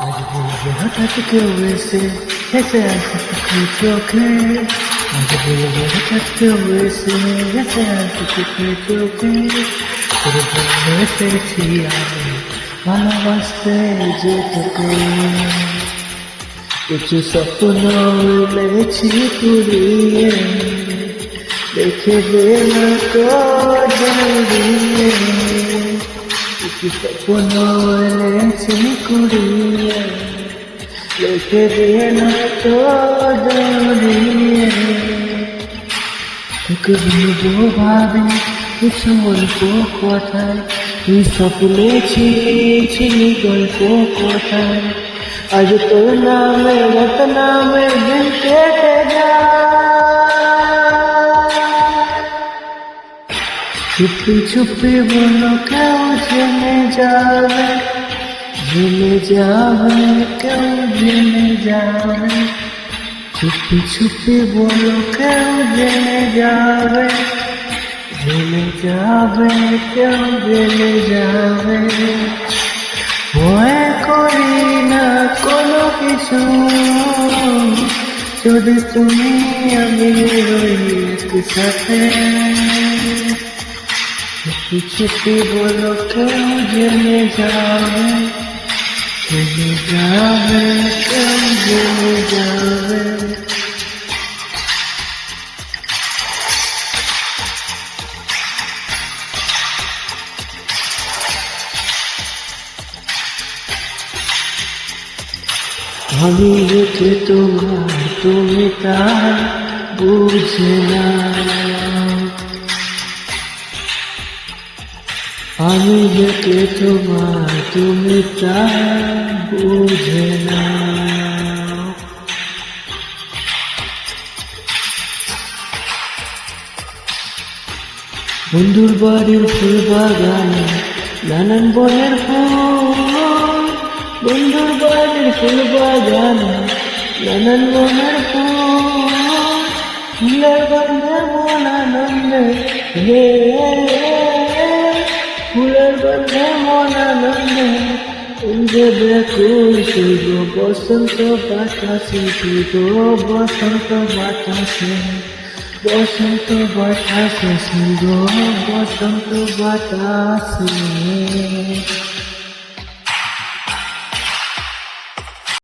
আজ বলবো হঠাৎ কেউ এসে হেসে আসে চোখে চোখে। আজ বলবো হঠাৎ কেউ এসে হেসে আসে চোখে চোখে। তোর জন্য এসেছি আমি ভালোবাসতে যে তোকে। কিছু স্বপ্ন মেরেছি পুরিয়ে দেখে দে না তো জড়িয়ে। কিছু স্বপ্ন মেরেছি কুড়িয়ে দেখে দে না তো জড়িয়ে। তোকে বলবো ভাবি কিছু অল্প কথায়, তুই স্বপ্নে ছিলি গল্প কথায়। আজ তোর নামে রাত নামে দিন কেটে যায়। চুপি চুপি বলো কেউ জেনে যাবে, জেনে যাবে কেউ জেনে যাবে। চুপি চুপি বলো কেউ জেনে যাবে, জেনে যাবে কেউ জেনে যাবে। ভয় করি না কোনো কিছু, যদি তুমি আমি রই একসাথে। চুপি চুপি বলো কেউ জেনে যাবে, জেনে যাবে কেউ জেনে যাবে। আমি রেখে তোমার তুমি তার বুঝে না। আমি রেখে তোমার তুমি তার বুঝে না। বন্ধুর বাড়ির ফুল বাগানে নানান বনের ফুল, বন্ধুর বাড়ির ফুল বাগানে নানান বনের ফুল। ফুলের গন্ধে মন আনন্দে হে, ফুলের গন্ধে মন আনন্দে যে ব্যাকুল শুভ বসন্ত বাতাসে, শুভ বসন্ত বাতাসে, বসন্ত বাতাসে, শুভ বসন্ত বাতাসে।